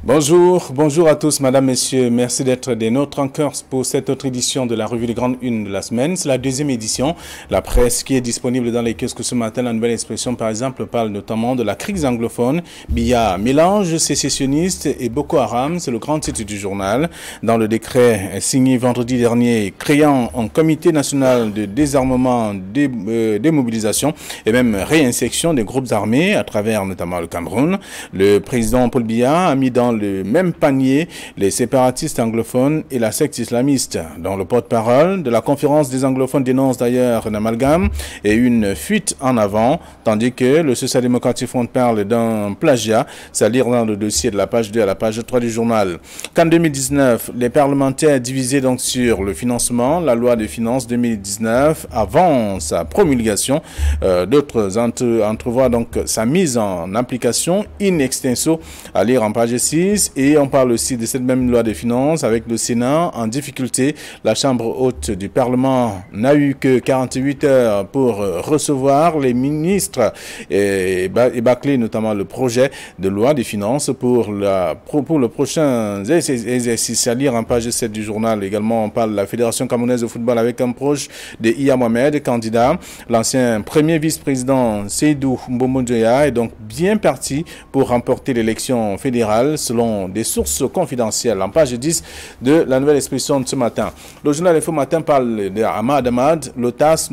Bonjour à tous, madame, messieurs. Merci d'être des nôtres encore pour cette autre édition de la revue des grandes unes de la semaine. C'est la deuxième édition. La presse qui est disponible dans les kiosques ce matin, la Nouvelle Expression, par exemple, parle notamment de la crise anglophone. Biya, mélange sécessionniste et Boko Haram, c'est le grand titre du journal. Dans le décret signé vendredi dernier, créant un comité national de désarmement, démobilisation et même réinsertion des groupes armés à travers notamment le Cameroun, le président Paul Biya a mis dans le même panier les séparatistes anglophones et la secte islamiste. Dans le porte-parole de la conférence des anglophones dénonce d'ailleurs un amalgame et une fuite en avant, tandis que le Social-Democratic Front parle d'un plagiat. C'est à lire dans le dossier de la page 2 à la page 3 du journal. Qu'en 2019, les parlementaires divisés donc sur le financement, la loi de finances 2019 avant sa promulgation. D'autres entrevoient donc sa mise en application in extenso à lire en page 6. Et on parle aussi de cette même loi de finances avec le Sénat en difficulté. La Chambre haute du Parlement n'a eu que 48 heures pour recevoir les ministres et bâcler notamment le projet de loi des finances pour le prochain exercice. À lire en page 7 du journal. Également, on parle de la Fédération camerounaise de football avec un proche de Iya Mohamed, candidat. L'ancien premier vice-président Seydou Mbomondjoya est donc bien parti pour remporter l'élection fédérale selon des sources confidentielles. En page 10 de la Nouvelle Expression de ce matin. Le journal Info Matin parle de Ahmad. L'OTAS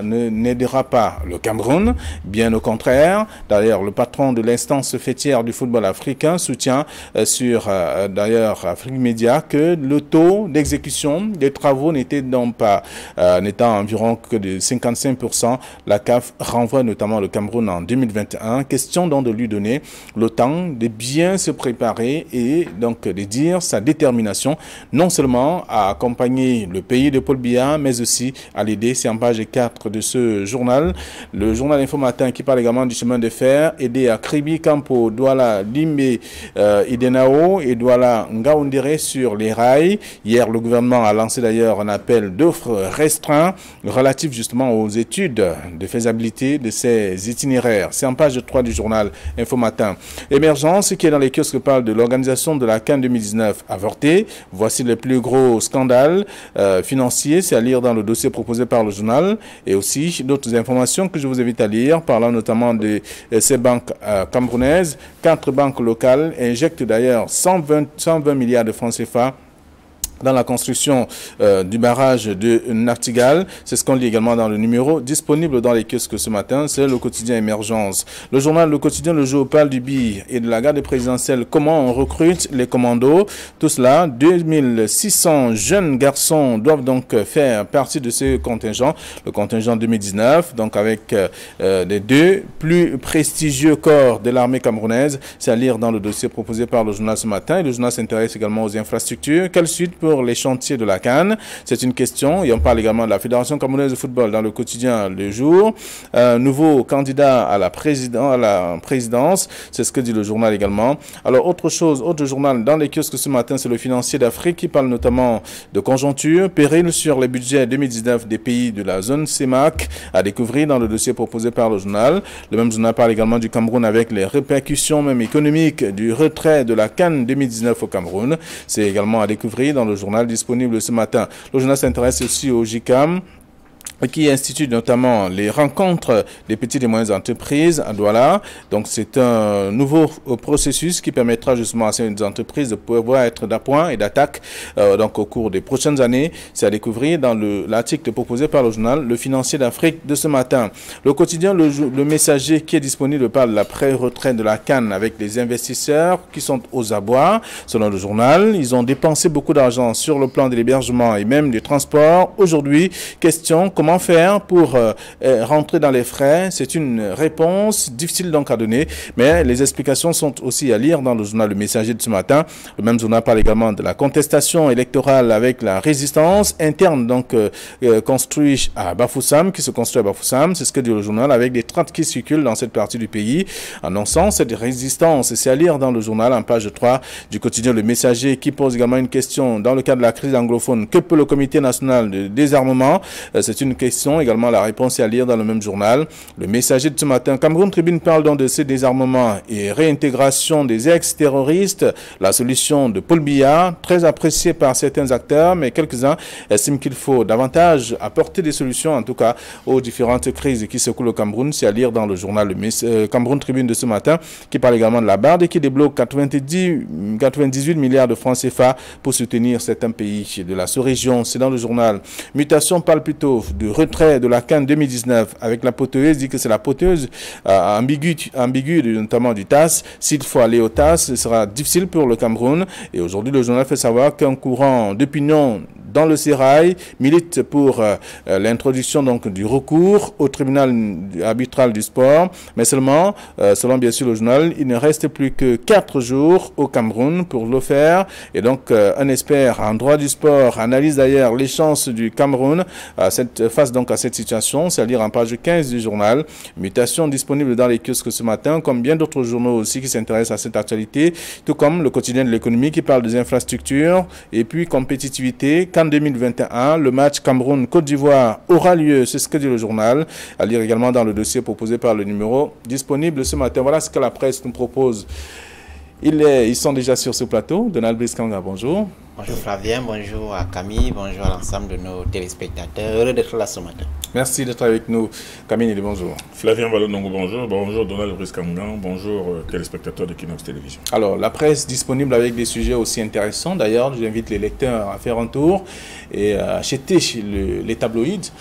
n'aidera pas le Cameroun, bien au contraire. D'ailleurs, le patron de l'instance fêtière du football africain soutient sur d'ailleurs Afrique Média que le taux d'exécution des travaux n'était environ que de 55%. La CAF renvoie notamment le Cameroun en 2021. Question donc de lui donner le temps de bien se préparer et donc de dire sa détermination non seulement à accompagner le pays de Paul Biya mais aussi à l'aider. C'est en page 4 de ce journal. Le journal Info Matin qui parle également du chemin de fer, aider à Kribi Campo, Douala, Limbe, Idenao et Douala Ngaoundéré sur les rails. Hier, le gouvernement a lancé d'ailleurs un appel d'offres restreint relatif justement aux études de faisabilité de ces itinéraires. C'est en page 3 du journal Info Matin. Émergence qui est dans les kiosques parle de l'organisation de la CAN 2019 avortée. Voici le plus gros scandale financier. C'est à lire dans le dossier proposé par le journal et aussi d'autres informations que je vous invite à lire, parlant notamment de ces banques camerounaises. 4 banques locales injectent d'ailleurs 120 milliards de francs CFA dans la construction du barrage de Nachtigal. C'est ce qu'on lit également dans le numéro disponible dans les kiosques ce matin. C'est le quotidien Émergence. Le journal Le Quotidien, le jour parle du BI et de la garde présidentielle. Comment on recrute les commandos. Tout cela, 2600 jeunes garçons doivent donc faire partie de ce contingent. Le contingent 2019, donc avec les 2 plus prestigieux corps de l'armée camerounaise. C'est à lire dans le dossier proposé par le journal ce matin. Et le journal s'intéresse également aux infrastructures. Quelle suite pour les chantiers de la CAN? C'est une question. Et on parle également de la Fédération camerounaise de football dans le quotidien Le Jour. Nouveau candidat à la présidence. C'est ce que dit le journal également. Alors, autre journal dans les kiosques ce matin, c'est le Financier d'Afrique qui parle notamment de conjoncture, péril sur les budgets 2019 des pays de la zone CEMAC à découvrir dans le dossier proposé par le journal. Le même journal parle également du Cameroun avec les répercussions même économiques du retrait de la CAN 2019 au Cameroun. C'est également à découvrir dans le journal disponible ce matin. Le journal s'intéresse aussi au JICAM qui institue notamment les rencontres des petites et moyennes entreprises à Douala. Donc c'est un nouveau processus qui permettra justement à ces entreprises de pouvoir être d'appoint et d'attaque donc au cours des prochaines années. C'est à découvrir dans l'article proposé par le journal Le Financier d'Afrique de ce matin. Le quotidien Le Messager qui est disponible parle de la pré-retraite de la CAN avec les investisseurs qui sont aux abois. Selon le journal, ils ont dépensé beaucoup d'argent sur le plan de l'hébergement et même du transport. Aujourd'hui, question, comment faire pour rentrer dans les frais? C'est une réponse difficile donc à donner, mais les explications sont aussi à lire dans le journal Le Messager de ce matin. Le même journal parle également de la contestation électorale avec la résistance interne donc construit à Bafoussam, qui se construit à Bafoussam. C'est ce que dit le journal avec des tracts qui circulent dans cette partie du pays annonçant cette résistance. C'est à lire dans le journal en page 3 du quotidien Le Messager qui pose également une question dans le cadre de la crise anglophone. Que peut le Comité national de désarmement? C'est une une question, également la réponse est à lire dans le même journal. Le Messager de ce matin, Cameroun Tribune parle donc de ces désarmements et réintégration des ex-terroristes. La solution de Paul Biya, très appréciée par certains acteurs, mais quelques-uns estiment qu'il faut davantage apporter des solutions, en tout cas, aux différentes crises qui secouent le Cameroun. C'est à lire dans le journal Cameroun Tribune de ce matin, qui parle également de la barre et qui débloque 98 milliards de francs CFA pour soutenir certains pays de la sous-région. C'est dans le journal. Mutation parle plutôt du retrait de la CAN 2019 avec l'apothéose, dit que c'est l'apothéose ambiguë, notamment du TAS. S'il faut aller au TAS, ce sera difficile pour le Cameroun. Et aujourd'hui, le journal fait savoir qu'un courant d'opinion dans le Sérail milite pour l'introduction donc du recours au tribunal arbitral du sport, mais seulement, selon bien sûr le journal, il ne reste plus que 4 jours au Cameroun pour le faire, et donc un expert en droit du sport analyse d'ailleurs les chances du Cameroun face donc à cette situation. C'est à lire en page 15 du journal. Mutation disponible dans les kiosques ce matin, comme bien d'autres journaux aussi qui s'intéressent à cette actualité, tout comme le quotidien de l'économie qui parle des infrastructures et puis compétitivité. En 2021, le match Cameroun-Côte d'Ivoire aura lieu, c'est ce que dit le journal, à lire également dans le dossier proposé par le numéro disponible ce matin. Voilà ce que la presse nous propose. Ils sont déjà sur ce plateau. Donald Bliskanga, bonjour. Bonjour Flavien, bonjour à Camille, bonjour à l'ensemble de nos téléspectateurs. Heureux d'être là ce matin. Merci d'être avec nous. Camille, bonjour. Flavien Valonongo, bonjour. Bonjour Donald Briskangan, bonjour téléspectateurs de Kinox Télévision. Alors, la presse disponible avec des sujets aussi intéressants. D'ailleurs, j'invite les lecteurs à faire un tour et à acheter les tabloïds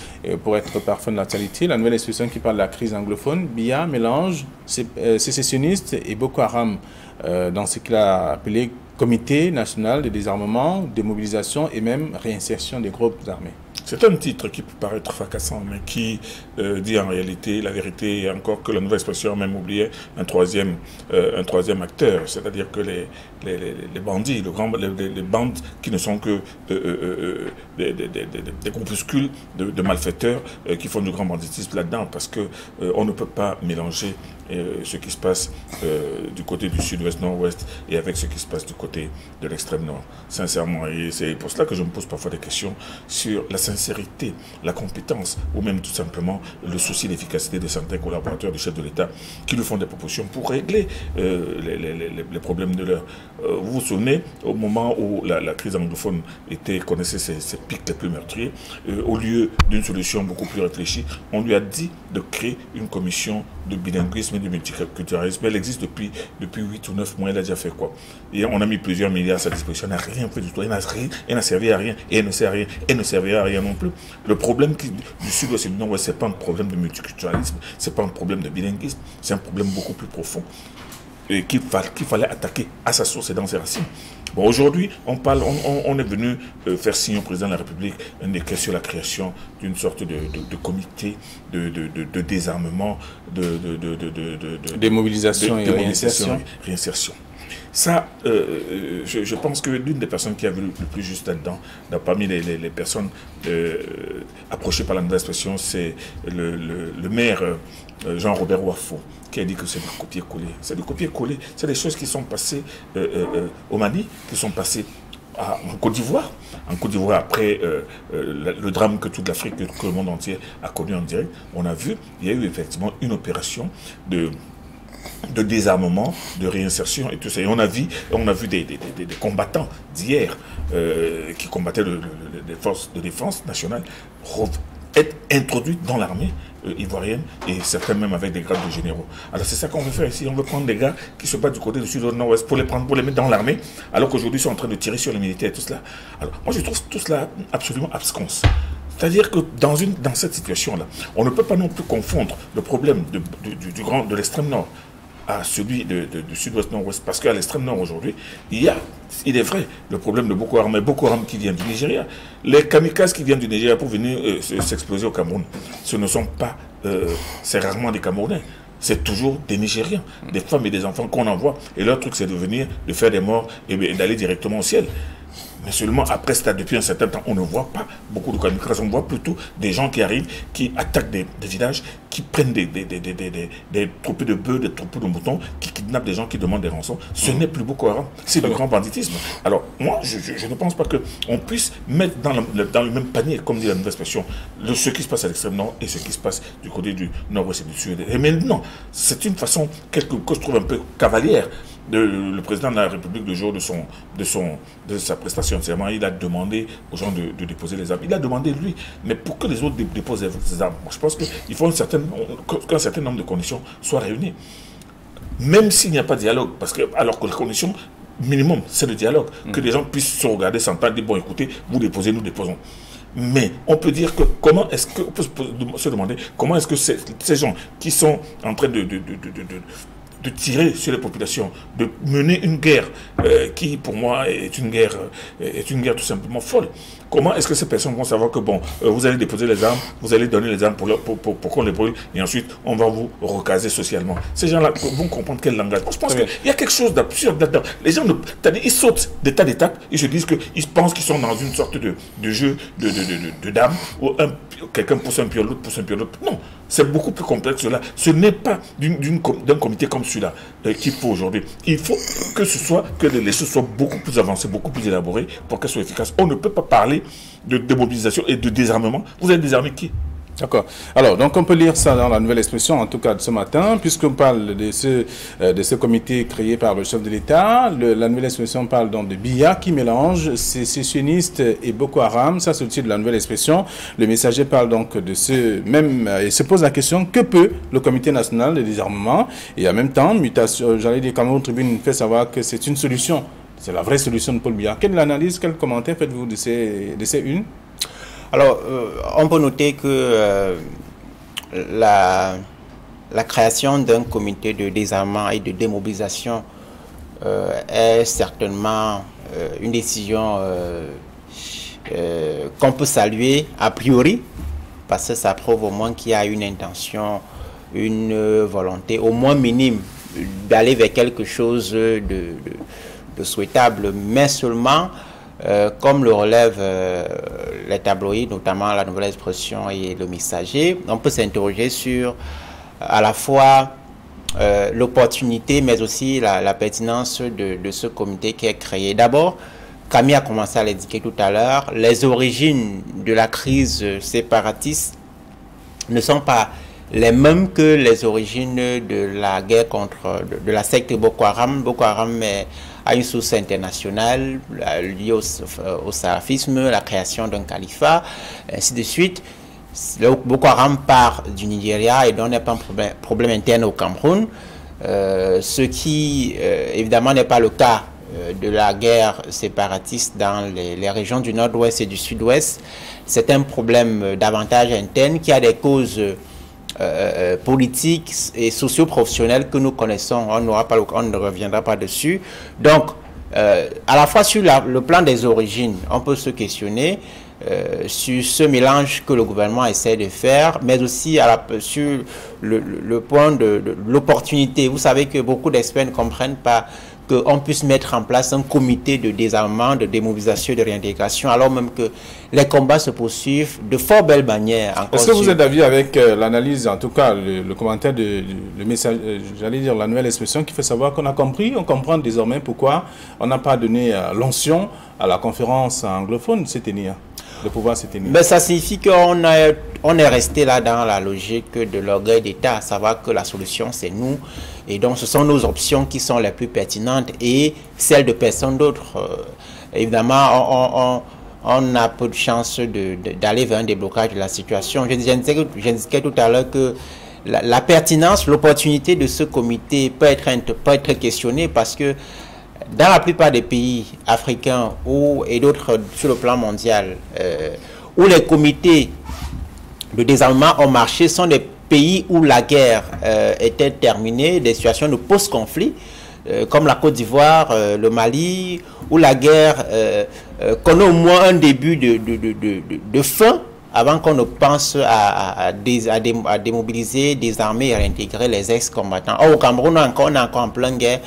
pour être parfait de l'actualité. La nouvelle expression qui parle de la crise anglophone, Biya mélange sécessionniste et Boko Haram dans ce qu'il a appelé Comité national de désarmement, démobilisation et même réinsertion des groupes armés. C'est un titre qui peut paraître fracassant, mais qui dit en réalité la vérité, et encore que la nouvelle expression a même oublié un troisième acteur, c'est-à-dire que les bandits, les bandes qui ne sont que des groupuscules de malfaiteurs qui font du grand banditisme là-dedans, parce qu'on ne peut pas mélanger ce qui se passe du côté du sud-ouest, nord-ouest, et avec ce qui se passe du côté de l'extrême nord, sincèrement. Et c'est pour cela que je me pose parfois des questions sur la sincérité, la compétence, ou même tout simplement le souci d'efficacité de certains collaborateurs du chef de l'État qui lui font des propositions pour régler les problèmes de l'heure. Vous vous souvenez, au moment où la crise anglophone connaissait ses pics les plus meurtriers, au lieu d'une solution beaucoup plus réfléchie, on lui a dit de créer une commission de bilinguisme et de multiculturalisme. Elle existe depuis 8 ou 9 mois, elle a déjà fait quoi? Et on a mis plusieurs milliards à sa disposition, elle n'a rien fait du tout, elle n'a servi à rien, et elle ne sert à rien, elle ne servira à rien non plus. Le problème du sud-ouest et du nord-ouest, ce n'est pas un problème de multiculturalisme, ce n'est pas un problème de bilinguisme, c'est un problème beaucoup plus profond et qu'il fallait attaquer à sa source et dans ses racines. Bon, aujourd'hui, on est venu faire signe au président de la République un écrit sur la création d'une sorte de comité de désarmement, de démobilisation et réinsertion. Ça, je pense que l'une des personnes qui a vu le plus juste là-dedans, parmi les personnes approchées par la nouvelle expression, c'est le maire Jean-Robert Wafo, qui a dit que c'est du copier-coller. C'est du copier-coller. C'est des choses qui sont passées au Mali, qui sont passées en Côte d'Ivoire. En Côte d'Ivoire, après le drame que toute l'Afrique, que le monde entier a connu en direct, on a vu, il y a eu effectivement une opération de désarmement, de réinsertion et tout ça. Et on a vu des combattants d'hier qui combattaient les forces de défense nationale être introduits dans l'armée ivoirienne et certains même avec des grades de généraux. Alors c'est ça qu'on veut faire ici. On veut prendre des gars qui se battent du côté du sud au nord-ouest pour les mettre dans l'armée, alors qu'aujourd'hui ils sont en train de tirer sur les militaires et tout cela. Alors moi je trouve tout cela absolument absconce. C'est-à-dire que dans cette situation-là, on ne peut pas non plus confondre le problème de l'extrême nord à celui du sud-ouest nord-ouest, parce qu'à l'extrême nord aujourd'hui, il est vrai, le problème de Boko Haram, mais Boko Haram qui vient du Nigeria, les kamikazes qui viennent du Nigeria pour venir s'exploser au Cameroun, ce ne sont pas, c'est rarement des Camerounais, c'est toujours des Nigériens, des femmes et des enfants qu'on envoie, et leur truc c'est de faire des morts et d'aller directement au ciel. Mais seulement après ça, depuis un certain temps, on ne voit pas beaucoup de kamikazes. On voit plutôt des gens qui arrivent, qui attaquent des villages, qui prennent des troupeaux de bœufs, des troupeaux de moutons, qui kidnappent des gens, qui demandent des rançons, ce n'est plus Boko Haram, c'est le grand banditisme. Alors, moi, je ne pense pas qu'on puisse mettre dans le même panier, comme dit la nouvelle expression, ce qui se passe à l'extrême nord et ce qui se passe du côté du nord-ouest et du sud. Et maintenant, c'est une façon que je trouve un peu cavalière. Le président de la République, le jour de sa prestation de serment, il a demandé aux gens de déposer les armes. Il a demandé lui, mais pour que les autres déposent les armes, je pense qu'il faut qu'un certain nombre de conditions soient réunies. Même s'il n'y a pas de dialogue, alors que les conditions minimum, c'est le dialogue, que les gens puissent se regarder, s'entendre, dire bon, écoutez, vous déposez, nous déposons. Mais on peut dire que on peut se demander comment est-ce que ces gens qui sont en train de tirer sur les populations, de mener une guerre qui, pour moi, est une guerre tout simplement folle. Comment est-ce que ces personnes vont savoir que, bon, vous allez déposer les armes, vous allez donner les armes pour qu'on les brûle, et ensuite, on va vous recaser socialement. Ces gens-là vont comprendre quel langage. Moi, je pense qu'il y a quelque chose d'absurde là-dedans. Les gens, ils sautent d'état d'étape, ils se disent qu'ils pensent qu'ils sont dans une sorte de jeu de dames, où quelqu'un pousse un pied, l'autre pousse un pied, l'autre. Non, c'est beaucoup plus complexe là. Ce n'est pas d'un comité comme celui-là qu'il faut aujourd'hui. Il faut que les choses soient beaucoup plus avancées, beaucoup plus élaborées pour qu'elles soient efficaces. On ne peut pas parler de démobilisation et de désarmement. Vous avez désarmé qui? D'accord. Alors, donc on peut lire ça dans la nouvelle expression, en tout cas de ce matin, puisqu'on parle de ce comité créé par le chef de l'État. La nouvelle expression parle donc de BIA qui mélange sécessionnistes et Boko Haram. Ça, c'est le titre de la nouvelle expression. Le messager parle donc de ce même... et se pose la question, que peut le comité national de désarmement? Et en même temps, mutation, j'allais dire, Cameroun Tribune fait savoir que c'est une solution. C'est la vraie solution de Paul Biya. Quelle analyse, quel commentaire faites-vous de ces unes? Alors, on peut noter que la création d'un comité de désarmement et de démobilisation est certainement une décision qu'on peut saluer a priori, parce que ça prouve au moins qu'il y a une intention, une volonté au moins minime d'aller vers quelque chose de souhaitable, mais seulement... comme le relèvent les tabloïds, notamment la nouvelle expression et le messager, on peut s'interroger sur à la fois l'opportunité, mais aussi la pertinence de ce comité qui est créé. D'abord, Camille a commencé à l'indiquer tout à l'heure, les origines de la crise séparatiste ne sont pas les mêmes que les origines de la guerre de la secte Boko Haram. Boko Haram a une source internationale liée au salafisme, la création d'un califat, ainsi de suite. Le Boko Haram part du Nigeria et donc n'est pas un problème interne au Cameroun, ce qui évidemment n'est pas le cas de la guerre séparatiste dans les régions du nord-ouest et du sud-ouest. C'est un problème davantage interne qui a des causes politiques et socio-professionnelles que nous connaissons. On ne reviendra pas dessus. Donc, à la fois sur le plan des origines, on peut se questionner sur ce mélange que le gouvernement essaie de faire, mais aussi sur le point de l'opportunité. Vous savez que beaucoup d'experts ne comprennent pas qu'on puisse mettre en place un comité de désarmement, de démobilisation et de réintégration, alors même que les combats se poursuivent de fort belle manière. Est-ce que vous êtes d'avis avec l'analyse, en tout cas le commentaire le message, j'allais dire la nouvelle expression qui fait savoir qu'on a compris, on comprend désormais pourquoi on n'a pas donné l'onction à la conférence anglophone CETENIA, de pouvoir CETENIA? Mais ça signifie qu'on est resté là dans la logique de l'orgueil d'État, à savoir que la solution c'est nous. Et donc, ce sont nos options qui sont les plus pertinentes et celles de personne d'autre. Évidemment, on a peu de chance d'aller vers un déblocage de la situation. J'indiquais tout à l'heure que la pertinence, l'opportunité de ce comité peut être questionnée parce que dans la plupart des pays africains et d'autres sur le plan mondial, où les comités de désarmement ont marché, sont des pays où la guerre était terminée, des situations de post-conflit, comme la Côte d'Ivoire, le Mali, où la guerre connaît au moins un début de fin, avant qu'on ne pense à démobiliser, désarmer et réintégrer les ex-combattants. Or, au Cameroun, on est encore en pleine guerre,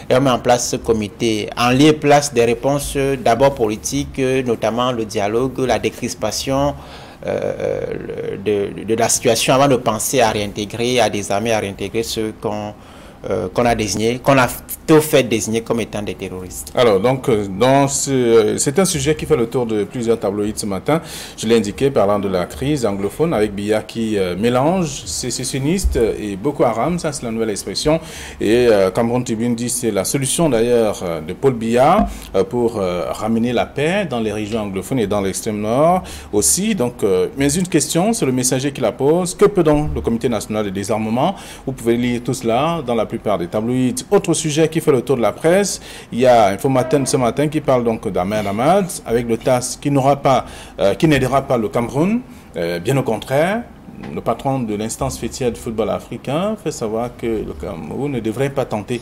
et on met en place ce comité. En lieu et place des réponses d'abord politiques, notamment le dialogue, la décrispation, de la situation avant de penser à réintégrer, à désarmer, à réintégrer ceux qu'on a désigné, qu'on a tout fait désigner comme étant des terroristes. Alors, donc, c'est un sujet qui fait le tour de plusieurs tabloïds ce matin. Je l'ai indiqué, parlant de la crise anglophone, avec Biya qui mélange sécessionnistes et Boko Haram, ça c'est la nouvelle expression. Et Cameroun Tribune dit c'est la solution d'ailleurs de Paul Biya pour ramener la paix dans les régions anglophones et dans l'extrême nord aussi. Donc, mais une question, c'est le messager qui la pose. Que peut donc le Comité national de désarmement? Vous pouvez lire tout cela dans la plupart des tabloïds. Autre sujet qui fait le tour de la presse, il y a Info Matin ce matin qui parle donc d'Ahmed Ahmad avec le TAS qui n'aidera pas le Cameroun, bien au contraire. Le patron de l'instance fêtière du football africain fait savoir que le Cameroun ne devrait pas tenter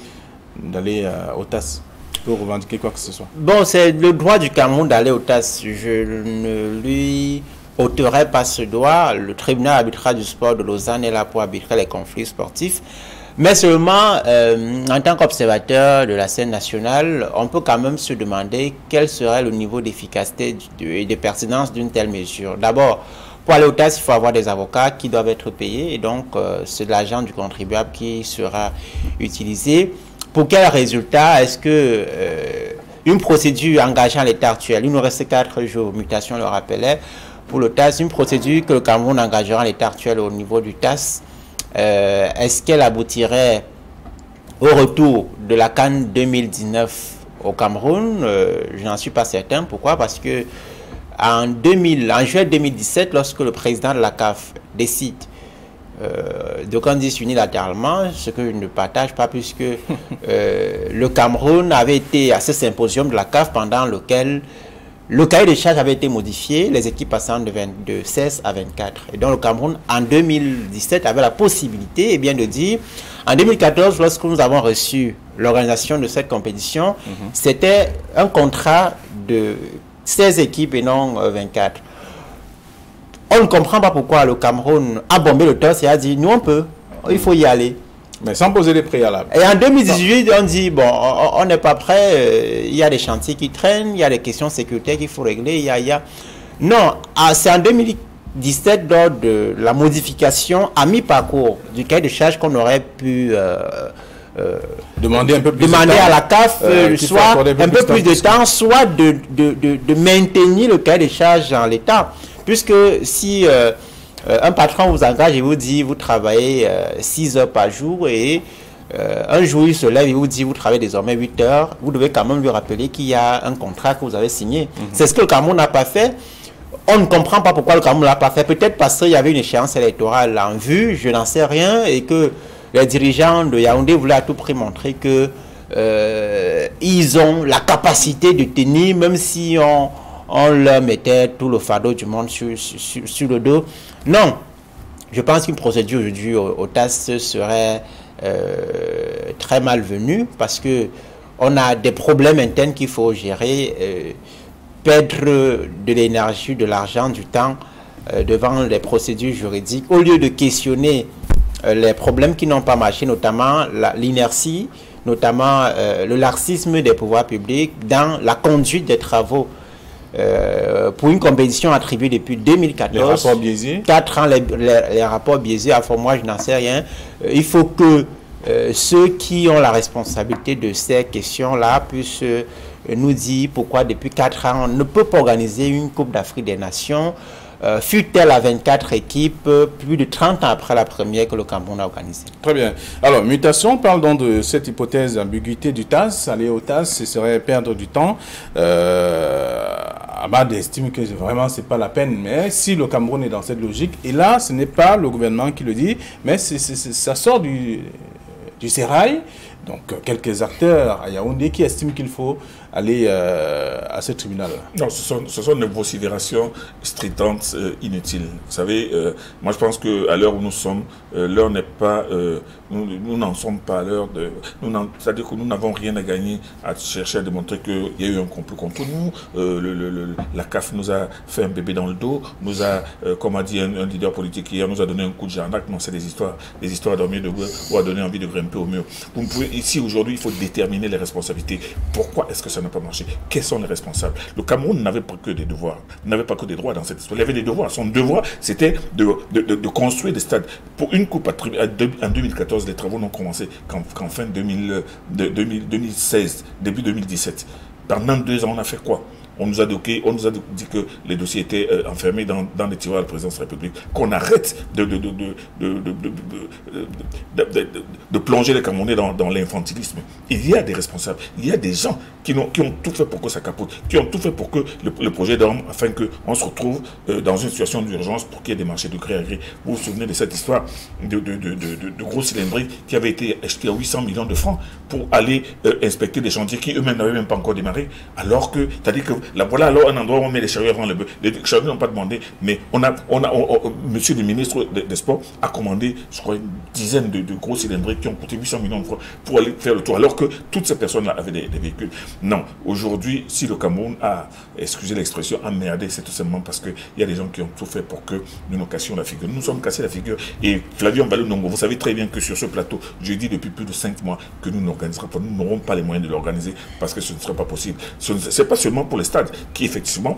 d'aller au TAS pour revendiquer quoi que ce soit. Bon, c'est le droit du Cameroun d'aller au TAS. Je ne lui ôterai pas ce droit. Le tribunal arbitral du sport de Lausanne est là pour arbitrer les conflits sportifs. Mais seulement, en tant qu'observateur de la scène nationale, on peut quand même se demander quel serait le niveau d'efficacité et de pertinence d'une telle mesure. D'abord, pour aller au TAS, il faut avoir des avocats qui doivent être payés. Et donc, c'est de l'argent du contribuable qui sera utilisé. Pour quel résultat? Est-ce que une procédure engageant l'État actuel, il nous reste 4 jours, mutation le rappelait, pour le TAS, une procédure que le Cameroun engagera l'État actuel au niveau du TAS, est-ce qu'elle aboutirait au retour de la CAN 2019 au Cameroun? Je n'en suis pas certain. Pourquoi? Parce que en juillet 2017, lorsque le président de la CAF décide de candidater unilatéralement, ce que je ne partage pas, puisque le Cameroun avait été à ce symposium de la CAF pendant lequel le cahier de charges avait été modifié, les équipes passant de 16 à 24. Et donc le Cameroun, en 2017, avait la possibilité de dire, en 2014, lorsque nous avons reçu l'organisation de cette compétition, c'était un contrat de 16 équipes et non 24. On ne comprend pas pourquoi le Cameroun a bombé le torse et a dit, nous on peut, il faut y aller. Mais sans poser des préalables. Et en 2018, on dit, bon, on n'est pas prêt, il y a des chantiers qui traînent, il y a des questions sécuritaires qu'il faut régler, Non, c'est en 2017, lors de la modification à mi-parcours du cahier de charges qu'on aurait pu demander un peu plus demander de temps, à la CAF soit un peu plus de temps, soit de maintenir le cahier de charges en l'état. Puisque si un patron vous engage et vous dit vous travaillez 6 heures par jour et un jour il se lève et vous dit vous travaillez désormais 8 heures, vous devez quand même lui rappeler qu'il y a un contrat que vous avez signé. C'est ce que le Cameroun n'a pas fait. On ne comprend pas pourquoi le Cameroun ne l'a pas fait. Peut-être parce qu'il y avait une échéance électorale en vue, je n'en sais rien, et que les dirigeants de Yaoundé voulaient à tout prix montrer que ils ont la capacité de tenir, même si on leur mettait tout le fardeau du monde sur le dos. Non, je pense qu'une procédure aujourd'hui au TAS serait très malvenue parce que on a des problèmes internes qu'il faut gérer, perdre de l'énergie, de l'argent, du temps devant les procédures juridiques au lieu de questionner les problèmes qui n'ont pas marché, notamment l'inertie, notamment le laxisme des pouvoirs publics dans la conduite des travaux. Pour une compétition attribuée depuis 2014, les rapports biaisés. 4 ans, les rapports biaisés, à moi je n'en sais rien. Il faut que ceux qui ont la responsabilité de ces questions-là puissent nous dire pourquoi depuis 4 ans on ne peut pas organiser une Coupe d'Afrique des Nations, fut-elle à 24 équipes, plus de 30 ans après la première que le Cameroun a organisée. Très bien. Alors, mutation, parle donc de cette hypothèse d'ambiguïté du TAS. Aller au TAS, ce serait perdre du temps. Ahmad estime que vraiment, ce n'est pas la peine. Mais si le Cameroun est dans cette logique, et là, ce n'est pas le gouvernement qui le dit, mais ça sort du sérail. Donc, quelques acteurs à Yaoundé qui estiment qu'il faut aller à ce tribunal. Non, ce sont des vociférations stridentes, inutiles. Vous savez, moi je pense qu'à l'heure où nous sommes, l'heure n'est pas... nous n'en sommes pas à l'heure de... C'est-à-dire que nous n'avons rien à gagner à chercher à démontrer qu'il y a eu un complot contre nous. La CAF nous a fait un bébé dans le dos, nous a, comme a dit un leader politique hier, nous a donné un coup de jarnac. Non, c'est des histoires à dormir debout ou à donner envie de grimper peu au mur. Vous pouvez, ici, aujourd'hui, il faut déterminer les responsabilités. Pourquoi est-ce que ça n'a pas marché? Quels sont les responsables? Le Cameroun n'avait pas que des devoirs, n'avait pas que des droits dans cette histoire. Il y avait des devoirs. Son devoir, c'était de construire des stades. Pour une coupe en 2014, les travaux n'ont commencé qu'en fin 2016, début 2017. Pendant 2 ans, on a fait quoi? On nous a dit que les dossiers étaient enfermés dans les tiroirs de la présidence de la République, qu'on arrête de plonger les Camerounais dans l'infantilisme. Il y a des responsables, il y a des gens qui ont tout fait pour que ça capote, qui ont tout fait pour que le projet dorme, afin qu'on se retrouve dans une situation d'urgence pour qu'il y ait des marchés de gré à gré. Vous vous souvenez de cette histoire de gros cylindriques qui avait été acheté à 800 millions de francs pour aller inspecter des chantiers qui eux-mêmes n'avaient même pas encore démarré, alors que, c'est-à-dire que là, voilà alors un endroit où on met les chariots avant le bœuf. Les chariots n'ont pas demandé, mais monsieur le ministre des Sports a commandé, je crois, une dizaine de gros cylindriques qui ont coûté 800 millions de francs pour aller faire le tour, alors que toutes ces personnes-là avaient des véhicules. Non, aujourd'hui, si le Cameroun a, excusez l'expression, emmerdé, c'est tout simplement parce qu'il y a des gens qui ont tout fait pour que nous nous cassions la figure. Nous nous sommes cassés la figure. Et Flavien Balou-Nongo, vous savez très bien que sur ce plateau, je dis depuis plus de 5 mois que nous n'organiserons pas, nous n'aurons pas les moyens de l'organiser parce que ce ne serait pas possible. Ce n'est pas seulement pour les stades qui effectivement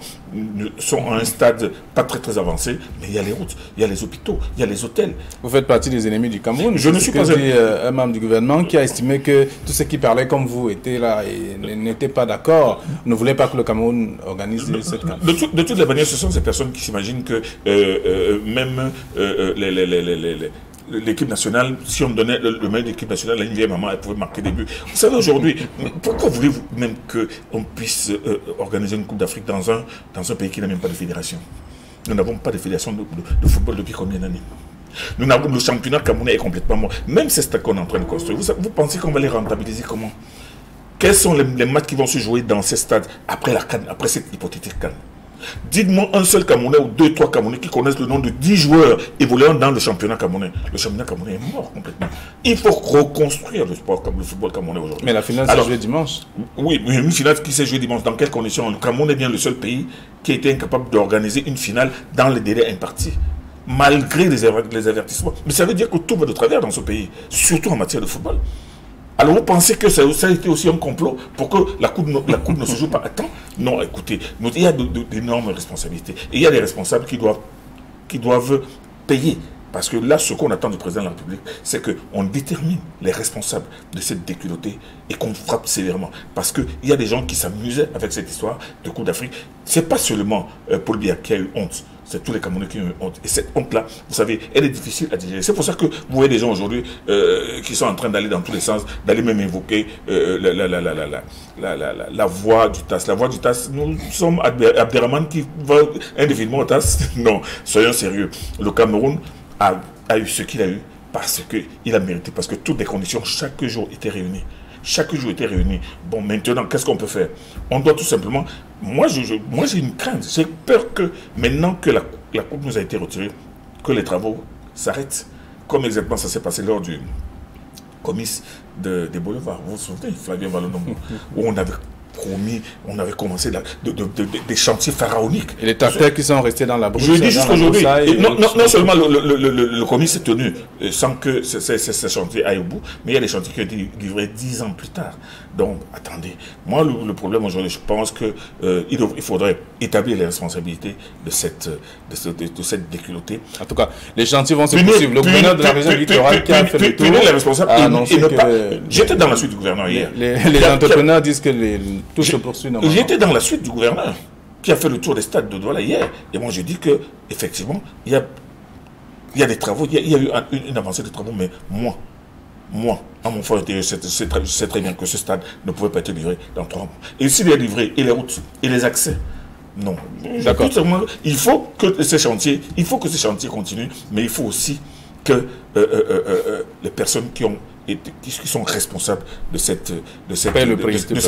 sont à un stade pas très avancé, mais il y a les routes, il y a les hôpitaux, il y a les hôtels. Vous faites partie des ennemis du Cameroun. Je ne suis pas un membre du gouvernement qui a estimé que tous ceux qui parlaient comme vous étaient là et n'étaient pas d'accord, ne voulaient pas que le Cameroun organise cette campagne. De toutes les manières, ce sont ces personnes qui s'imaginent que même l'équipe nationale, si on donnait le maillot de l'équipe nationale à une vieille maman, elle pouvait marquer des buts. Vous savez, aujourd'hui, pourquoi voulez-vous même qu'on puisse organiser une Coupe d'Afrique dans un pays qui n'a même pas de fédération? Nous n'avons pas de fédération de football depuis combien d'années? Le championnat camerounais est complètement mort. Même ces stades qu'on est en train de construire, vous pensez qu'on va les rentabiliser comment? Quels sont les matchs qui vont se jouer dans ces stades après la CAN, après cette hypothétique CAN? Dites-moi un seul Camerounais ou 2-3 Camerounais qui connaissent le nom de 10 joueurs évoluant dans le championnat camerounais. Le championnat camerounais est mort complètement. Il faut reconstruire le sport comme le football camerounais aujourd'hui. Mais la finale s'est jouée dimanche. Oui, mais une finale qui s'est jouée dimanche. Dans quelles conditions? Le Cameroun est bien le seul pays qui a été incapable d'organiser une finale dans les délais impartis, malgré les avertissements. Mais ça veut dire que tout va de travers dans ce pays, surtout en matière de football. Alors vous pensez que ça a été aussi un complot pour que la coupe ne se joue pas à temps? Non, écoutez, il y a d'énormes responsabilités. Et il y a des responsables qui doivent payer. Parce que là, ce qu'on attend du président de la République, c'est qu'on détermine les responsables de cette déculottée et qu'on frappe sévèrement. Parce qu'il y a des gens qui s'amusaient avec cette histoire de Coupe d'Afrique. Ce n'est pas seulement Paul Biya qui a eu honte. C'est tous les Camerounais qui ont eu honte. Et cette honte-là, vous savez, elle est difficile à digérer. C'est pour ça que vous voyez des gens aujourd'hui qui sont en train d'aller dans tous les sens, d'aller même évoquer la voix du TAS. La voix du TAS, nous sommes Abderrahmane qui va indéfiniment au TAS. Non, soyons sérieux. Le Cameroun a eu ce qu'il a eu parce qu'il a mérité, parce que toutes les conditions, chaque jour, étaient réunies. Chaque jour était réuni. Bon, maintenant, qu'est-ce qu'on peut faire? On doit tout simplement... Moi, j'ai une crainte. J'ai peur que, maintenant que la coupe nous a été retirée, que les travaux s'arrêtent. Comme exactement ça s'est passé lors du comice des boulevards. Vous vous souvenez, Flavien Balou-Nongo, où on avait promis, on avait commencé des chantiers pharaoniques. Et les tracteurs qui sont restés dans la brousse. Je dis juste qu'aujourd'hui, non seulement le commis s'est tenu sans que ces chantiers aillent au bout, mais il y a des chantiers qui ont été livrés 10 ans plus tard. Donc, attendez, moi le problème aujourd'hui, je pense qu'il faudrait établir les responsabilités de cette déculottée. En tout cas, les chantiers vont se poursuivre. Le gouverneur de la région littorale qui a fait le tour les responsables a annoncé que... J'étais dans la suite du gouverneur hier. Les entrepreneurs disent que tout se poursuit normalement. J'étais dans la suite du gouverneur qui a fait le tour des stades de Douala hier. Et moi, je dis que effectivement, il y a des travaux, il y a eu une avancée de travaux, mais moi, à mon fort intérieur, je sais très bien que ce stade ne pouvait pas être livré dans 3 mois. Et s'il est livré, et les routes, et les accès, non. D'accord. Il faut que ces chantiers continuent, mais il faut aussi que les personnes qui sont responsables de cette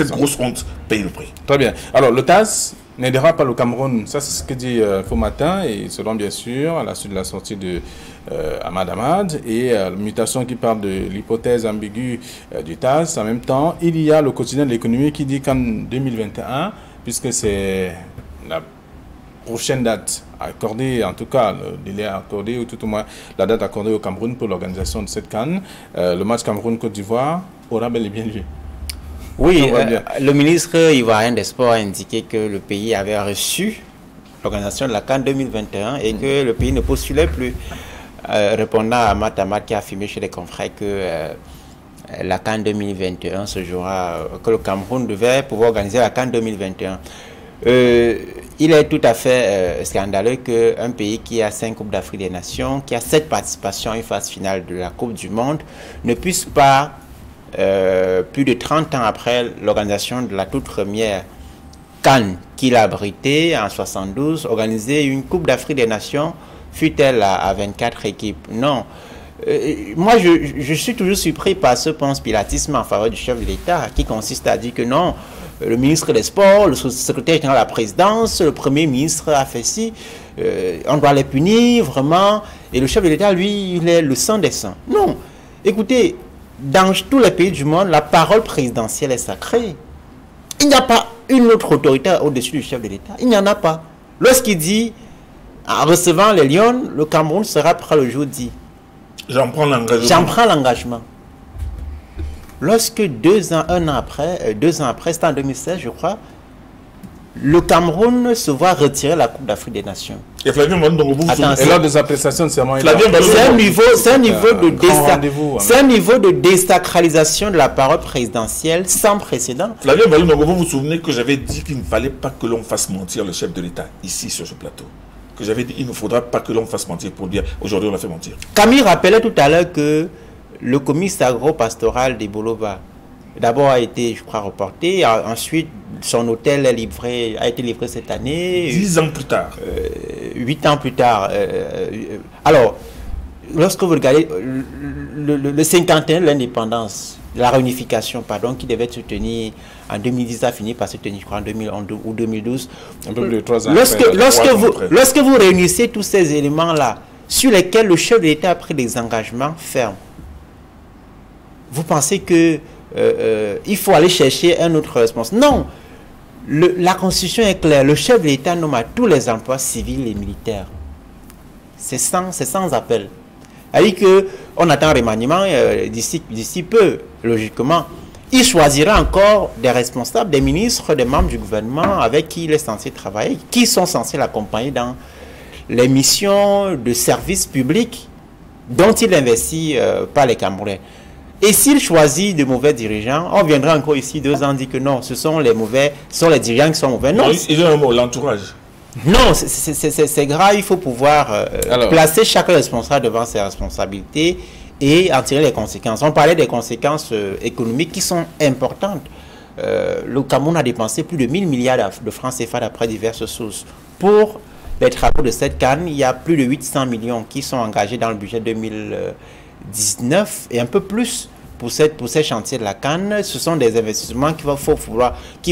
grosse honte payent le prix. Très bien. Alors, le TAS n'aidera pas le Cameroun. Ça, c'est ce que dit Faumatin, et selon, bien sûr, à la suite de la sortie de Ahmad Ahmad et la mutation qui parle de l'hypothèse ambiguë du TAS. En même temps, il y a le quotidien de l'économie qui dit qu'en 2021, puisque c'est prochaine date accordée, en tout cas le délai accordé, ou tout au moins la date accordée au Cameroun pour l'organisation de cette CAN, le match Cameroun-Côte d'Ivoire aura bel et bien lieu. Oui, le ministre ivoirien des Sports a indiqué que le pays avait reçu l'organisation de la CAN 2021 et que le pays ne postulait plus, répondant à Matamar qui a affirmé chez les confrères que la CAN 2021 se jouera, que le Cameroun devait pouvoir organiser la CAN 2021. Il est tout à fait scandaleux qu'un pays qui a 5 Coupes d'Afrique des Nations, qui a 7 participations à une phase finale de la Coupe du Monde, ne puisse pas, plus de 30 ans après l'organisation de la toute première CAN qu'il a abritée en 72, organiser une Coupe d'Afrique des Nations, fut-elle à 24 équipes. Non. Moi, je suis toujours surpris par ce conspiratisme en faveur du chef de l'État qui consiste à dire que non, le ministre des Sports, le secrétaire général de la présidence, le premier ministre a fait ci, on doit les punir vraiment, et le chef de l'État, lui, il est le sang des saints. Non, écoutez, dans tous les pays du monde, la parole présidentielle est sacrée. Il n'y a pas une autre autorité au-dessus du chef de l'État, il n'y en a pas. Lorsqu'il dit, en recevant les Lions, le Cameroun sera prêt le jour dit. J'en prends l'engagement. J'en prends l'engagement. Lorsque 2 ans après, c'était en 2016, je crois, le Cameroun se voit retirer la Coupe d'Afrique des Nations. Et Flavien Balou, et lors des appréciations de serment, c'est un niveau de désacralisation de la parole présidentielle sans précédent. Flavien Balou, vous vous souvenez que j'avais dit qu'il ne fallait pas que l'on fasse mentir le chef de l'État ici sur ce plateau. Que j'avais dit qu'il ne faudra pas que l'on fasse mentir pour dire aujourd'hui on a fait mentir. Camille rappelait tout à l'heure que le comice agro-pastoral de Boloba d'abord a été, je crois, reporté. Ensuite, son hôtel a été livré cette année. 10 ans plus tard. 8 ans plus tard. Alors, lorsque vous regardez le 51 de l'indépendance, la réunification, pardon, qui devait se tenir en 2010, a fini par se tenir, je crois, en 2011 ou 2012. Un peu plus de 3 ans lorsque vous réunissez tous ces éléments-là, sur lesquels le chef de l'État a pris des engagements fermes, vous pensez que il faut aller chercher un autre responsable? Non. La Constitution est claire. Le chef de l'État nomme à tous les emplois civils et militaires. C'est sans appel. C'est-à-dire qu'on attend un remaniement d'ici peu, logiquement. Il choisira encore des responsables, des ministres, des membres du gouvernement avec qui il est censé travailler, qui sont censés l'accompagner dans les missions de service public dont il investit par les Camerounais. Et s'il choisit de mauvais dirigeants, on viendra encore ici 2 ans dire que non, ce sont les dirigeants qui sont mauvais. Non, ils ont un mot, l'entourage. Non, c'est grave, il faut pouvoir placer chaque responsable devant ses responsabilités et en tirer les conséquences. On parlait des conséquences économiques qui sont importantes. Le Cameroun a dépensé plus de 1000 milliards de francs CFA d'après diverses sources. Pour les travaux de cette CAN, il y a plus de 800 millions qui sont engagés dans le budget 2019 et un peu plus pour ces chantiers de la CAN. Ce sont des investissements qu'il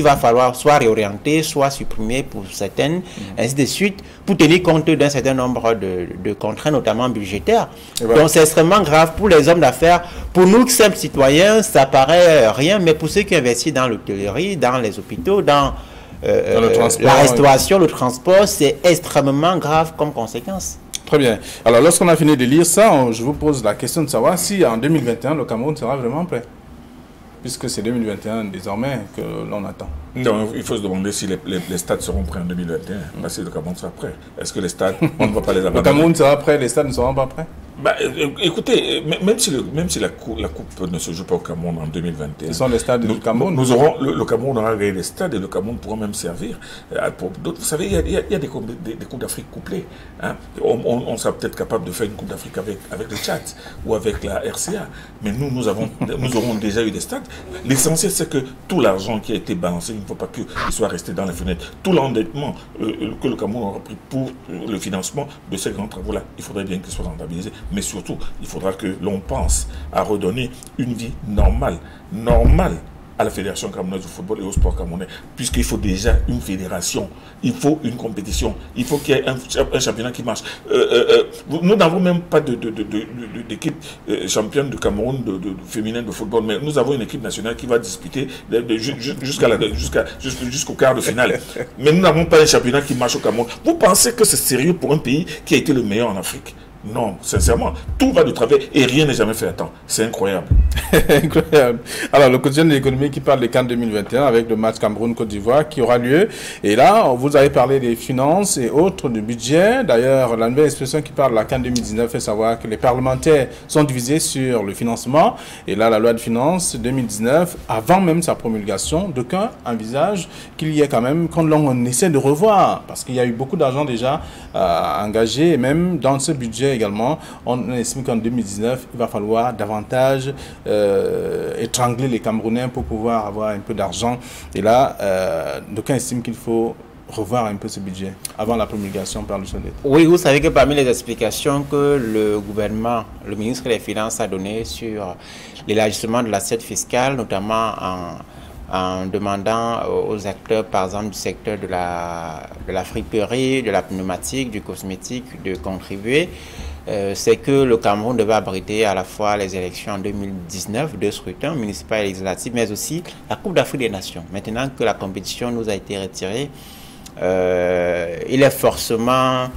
va falloir soit réorienter, soit supprimer pour certaines, ainsi de suite, pour tenir compte d'un certain nombre de contraintes, notamment budgétaires. Donc c'est extrêmement grave pour les hommes d'affaires. Pour nous, simples citoyens, ça paraît rien, mais pour ceux qui investissent dans l'hôtellerie, dans les hôpitaux, dans la restauration, le transport, c'est extrêmement grave comme conséquence. Très bien. Alors, lorsqu'on a fini de lire ça, je vous pose la question de savoir si en 2021, le Cameroun sera vraiment prêt. Puisque c'est 2021 désormais que l'on attend. Non, il faut se demander si les stades seront prêts en 2021. Parce que le Cameroun sera prêt. Est-ce que les stades, on ne va pas les abandonner? Le Cameroun sera prêt, les stades ne seront pas prêts? Bah, écoutez, même si la coupe ne se joue pas au Cameroun en 2021, ce sont les stades du Cameroun. Le Cameroun aura gagné les stades et le Cameroun pourra même servir pour d'autres. Vous savez, il y a des coupes d'Afrique couplées. Hein. On sera peut-être capable de faire une coupe d'Afrique avec le Tchad ou avec la RCA. Mais nous aurons déjà eu des stades. L'essentiel, c'est que tout l'argent qui a été balancé, il ne faut pas qu'il soit resté dans les fenêtres. Tout l'endettement que le Cameroun aura pris pour le financement de ces grands travaux-là, il faudrait bien qu'il soit rentabilisé. Mais surtout, il faudra que l'on pense à redonner une vie normale à la Fédération camerounaise de football et au sport camerounais, puisqu'il faut déjà une fédération, il faut une compétition, il faut qu'il y ait un championnat qui marche. Nous n'avons même pas d'équipe championne de Cameroun féminine de football, mais nous avons une équipe nationale qui va disputer jusqu'au quart de finale. Mais nous n'avons pas un championnat qui marche au Cameroun. Vous pensez que c'est sérieux pour un pays qui a été le meilleur en Afrique? Non, sincèrement, tout va de travers et rien n'est jamais fait à temps. C'est incroyable. Incroyable. Alors, le quotidien de l'économie qui parle des CAN 2021 avec le match Cameroun-Côte d'Ivoire qui aura lieu. Et là, vous avez parlé des finances et autres, du budget. D'ailleurs, la nouvelle expression qui parle de la CAN 2019 fait savoir que les parlementaires sont divisés sur le financement. Et là, la loi de finances 2019, avant même sa promulgation, d'aucuns envisagent qu'il y ait quand même, qu'on essaie de revoir, parce qu'il y a eu beaucoup d'argent déjà engagé, et même dans ce budget également, on estime qu'en 2019, il va falloir davantage étrangler les Camerounais pour pouvoir avoir un peu d'argent. Et là, d'aucuns estiment qu'il faut revoir un peu ce budget avant la promulgation par le chef d'État. Oui, vous savez que parmi les explications que le gouvernement, le ministre des Finances a donné sur l'élargissement de l'assiette fiscale, notamment en demandant aux acteurs, par exemple, du secteur de la friperie, de la pneumatique, du cosmétique, de contribuer, c'est que le Cameroun devait abriter à la fois les élections en 2019, 2 scrutins, municipaux et législatifs, mais aussi la Coupe d'Afrique des Nations. Maintenant que la compétition nous a été retirée, il a forcément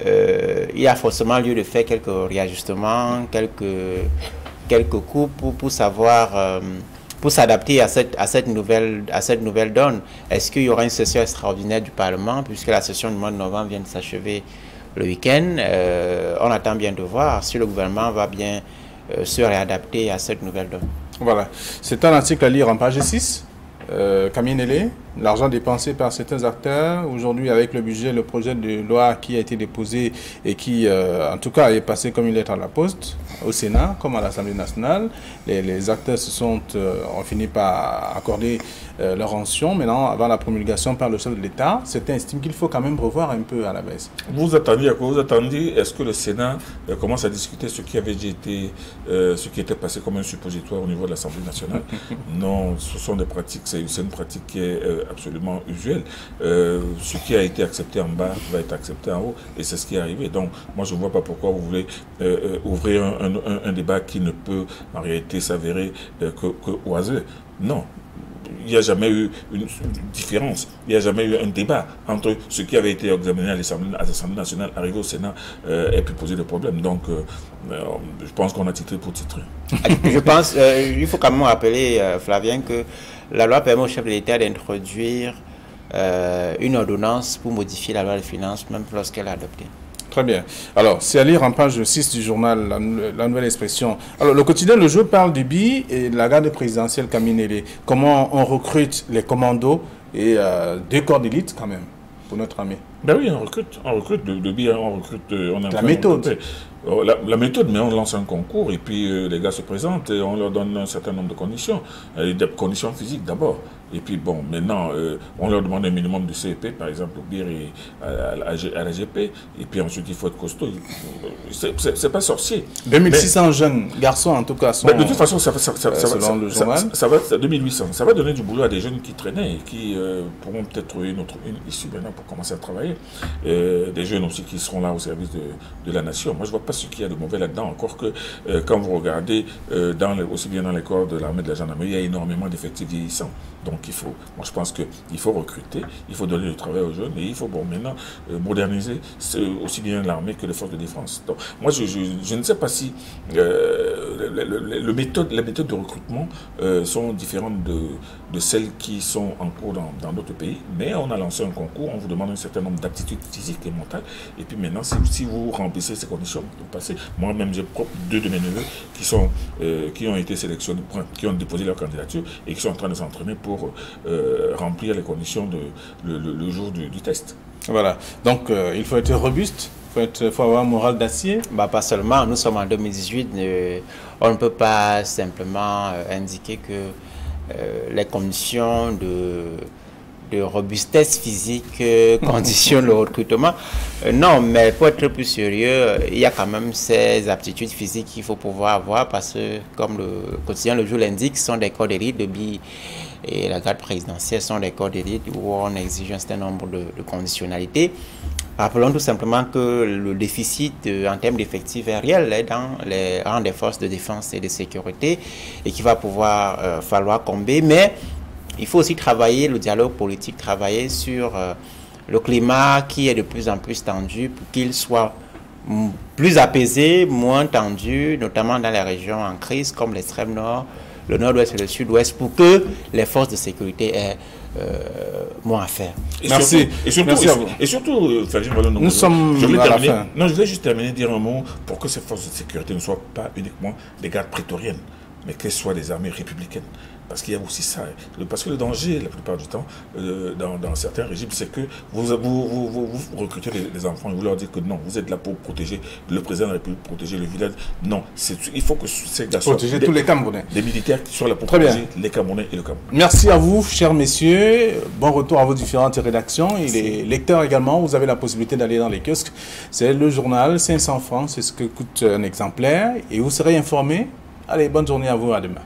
lieu de faire quelques réajustements, quelques coupes pour savoir... pour s'adapter à cette nouvelle donne. Est-ce qu'il y aura une session extraordinaire du Parlement, puisque la session du mois de novembre vient de s'achever le week-end? On attend bien de voir si le gouvernement va bien se réadapter à cette nouvelle donne. Voilà. C'est un article à lire en page 6. Camille Nélé, l'argent dépensé par certains acteurs, aujourd'hui avec le budget, le projet de loi qui a été déposé et qui, en tout cas, est passé comme une lettre à la poste au Sénat, comme à l'Assemblée nationale. Les acteurs ont fini par accorder leur rançon. Maintenant, avant la promulgation par le chef de l'État, certains estiment qu'il faut quand même revoir un peu à la baisse. Vous attendiez à quoi? Vous attendiez, est-ce que le Sénat commence à discuter ce qui avait déjà été, ce qui était passé comme un suppositoire au niveau de l'Assemblée nationale? Non, ce sont des pratiques, c'est une pratique qui est absolument usuelle. Ce qui a été accepté en bas va être accepté en haut, et c'est ce qui est arrivé. Donc, moi, je ne vois pas pourquoi vous voulez ouvrir un débat qui ne peut en réalité s'avérer que oiseux. Non. Il n'y a jamais eu une différence, il n'y a jamais eu un débat entre ce qui avait été examiné à l'Assemblée nationale, arrivé au Sénat, et puis poser des problèmes. Donc, je pense qu'on a titré pour titrer. Je pense, il faut quand même rappeler, Flavien, que la loi permet au chef de l'État d'introduire une ordonnance pour modifier la loi de finances, même lorsqu'elle est adoptée. Très bien. Alors, c'est à lire en page 6 du journal, la nouvelle expression. Alors, le quotidien Le Jour parle du BI et de la garde présidentielle Camille Nélé. Comment on recrute les commandos et 2 corps d'élite quand même pour notre armée. Ben oui, on recrute le BI, on recrute... la méthode. La méthode, mais on lance un concours et puis les gars se présentent et on leur donne un certain nombre de conditions. Des conditions physiques d'abord. Et puis bon, maintenant, on leur demande un minimum de CEP, par exemple, au BIR et à la GP. Et puis ensuite, il faut être costaud. C'est pas sorcier. 2600 jeunes garçons, en tout cas, sont... de toute façon, ça va 2800. Ça va donner du boulot à des jeunes qui traînaient et qui pourront peut-être trouver une issue maintenant pour commencer à travailler. Des jeunes aussi qui seront là au service de la nation. Moi, je vois pas ce qu'il y a de mauvais là-dedans. Encore que quand vous regardez, aussi bien dans les corps de l'armée de la gendarmerie, il y a énormément d'effectifs vieillissants. Donc moi je pense qu'il faut recruter, il faut donner du travail aux jeunes et il faut maintenant moderniser aussi bien l'armée que les forces de défense. Donc moi je ne sais pas si les méthodes de recrutement sont différentes de celles qui sont en cours dans d'autres pays, mais on a lancé un concours, on vous demande un certain nombre d'aptitudes physiques et mentales, et puis maintenant si vous remplissez ces conditions, vous passez. Moi-même j'ai 2 de mes neveux qui ont été sélectionnés, qui ont déposé leur candidature et qui sont en train de s'entraîner pour remplir les conditions le jour du test. Voilà, donc il faut être robuste, il faut avoir un moral d'acier. Pas seulement, nous sommes en 2018, on ne peut pas simplement indiquer que les conditions de robustesse physique conditionne le recrutement. Non, mais pour être plus sérieux, il y a quand même ces aptitudes physiques qu'il faut pouvoir avoir parce que, comme le quotidien Le Jour l'indique, ce sont des corps d'élite. Et la garde présidentielle sont des corps d'élite où on exige un certain nombre de conditionnalités. Rappelons tout simplement que le déficit en termes d'effectifs est réel dans les rangs des forces de défense et de sécurité et qu'il va pouvoir falloir combler. Mais il faut aussi travailler le dialogue politique, travailler sur le climat qui est de plus en plus tendu pour qu'il soit plus apaisé, moins tendu, notamment dans les régions en crise comme l'extrême nord, le nord-ouest et le sud-ouest, pour que les forces de sécurité aient moins à faire. Merci. Et surtout, nous sommes à la fin. Non, je voulais juste terminer, dire un mot pour que ces forces de sécurité ne soient pas uniquement des gardes prétoriennes, mais qu'elles soient des armées républicaines. Parce qu'il y a aussi ça. Parce que le danger, la plupart du temps, dans certains régimes, c'est que vous recrutez les enfants et vous leur dites que non, vous êtes là pour protéger le président de la République, protéger le village. Non, il faut que ces gars soient protéger tous les Camerounais. Des militaires qui soient là pour protéger les Camerounais et le Cameroun. Merci à vous, chers messieurs. Bon retour à vos différentes rédactions. Et les lecteurs également, vous avez la possibilité d'aller dans les kiosques. C'est le journal, 500 francs, c'est ce que coûte un exemplaire. Et vous serez informés. Allez, bonne journée à vous, à demain.